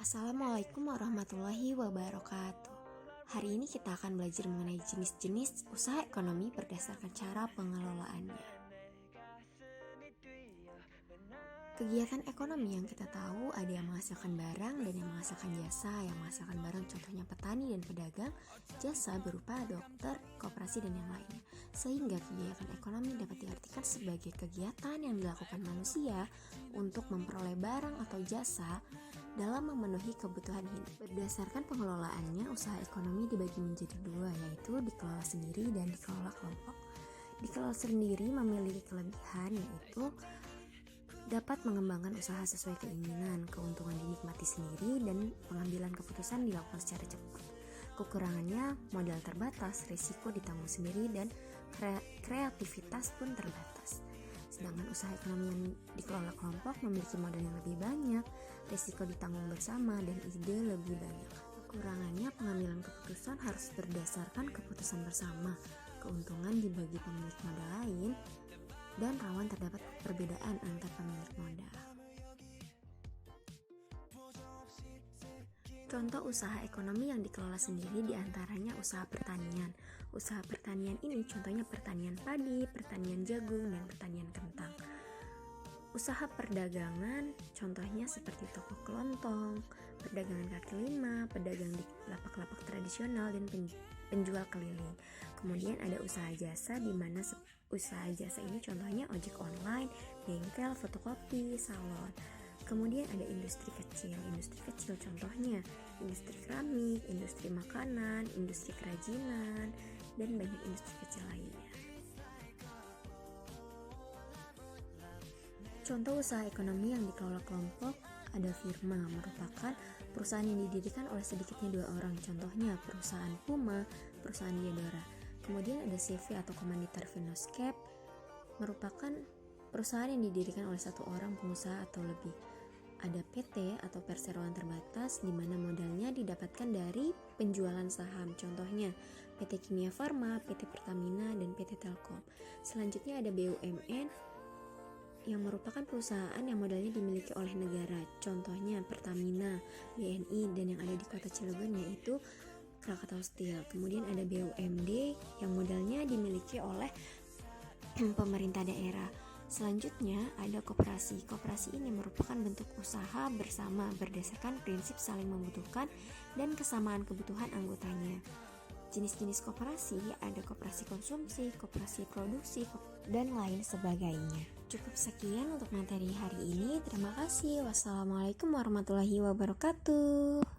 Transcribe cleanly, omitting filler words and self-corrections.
Assalamualaikum warahmatullahi wabarakatuh. Hari ini kita akan belajar mengenai jenis-jenis usaha ekonomi berdasarkan cara pengelolaannya. Kegiatan ekonomi yang kita tahu ada yang menghasilkan barang dan yang menghasilkan jasa. Yang menghasilkan barang contohnya petani dan pedagang, jasa berupa dokter, koperasi dan yang lainnya. Sehingga kegiatan ekonomi dapat diartikan sebagai kegiatan yang dilakukan manusia untuk memperoleh barang atau jasa dalam memenuhi kebutuhan hidup. Berdasarkan pengelolaannya, usaha ekonomi dibagi menjadi dua, yaitu dikelola sendiri dan dikelola kelompok. Dikelola sendiri memiliki kelebihan, yaitu dapat mengembangkan usaha sesuai keinginan, keuntungan dinikmati sendiri, dan pengambilan keputusan dilakukan secara cepat. Kekurangannya, modal terbatas, risiko ditanggung sendiri, dan kreativitas pun terbatas. Sedangkan usaha ekonomi yang dikelola kelompok memiliki modal yang lebih banyak, risiko ditanggung bersama, dan ide lebih banyak. Kekurangannya, pengambilan keputusan harus berdasarkan keputusan bersama, keuntungan dibagi pemilik modal lain, dan rawan terdapat perbedaan antar pemilik modal. Contoh usaha ekonomi yang dikelola sendiri diantaranya usaha pertanian. Usaha pertanian ini contohnya pertanian padi, pertanian jagung, dan pertanian kentang. Usaha perdagangan contohnya seperti toko kelontong, perdagangan kaki lima, pedagang di lapak-lapak tradisional, dan penjual keliling. Kemudian ada usaha jasa, di mana usaha jasa ini contohnya ojek online, bengkel, fotokopi, salon. Kemudian ada industri kecil contohnya industri keramik, industri makanan, industri kerajinan, dan banyak industri kecil lainnya. Contoh usaha ekonomi yang dikelola kelompok ada firma, merupakan perusahaan yang didirikan oleh sedikitnya 2 orang, contohnya perusahaan Puma, perusahaan Diadora. Kemudian ada CV atau Komanditar Vinoscape, merupakan perusahaan yang didirikan oleh 1 orang pengusaha atau lebih. Ada PT atau perseroan terbatas, di mana modalnya didapatkan dari penjualan saham, contohnya PT Kimia Farma, PT Pertamina, dan PT Telkom. Selanjutnya ada BUMN yang merupakan perusahaan yang modalnya dimiliki oleh negara, contohnya Pertamina, BNI, dan yang ada di kota Cilegon yaitu Krakatau Steel. Kemudian ada BUMD yang modalnya dimiliki oleh pemerintah daerah. Selanjutnya ada koperasi. Koperasi ini merupakan bentuk usaha bersama berdasarkan prinsip saling membutuhkan dan kesamaan kebutuhan anggotanya. Jenis-jenis koperasi ada koperasi konsumsi, koperasi produksi, dan lain sebagainya. Cukup sekian untuk materi hari ini. Terima kasih. Wassalamualaikum warahmatullahi wabarakatuh.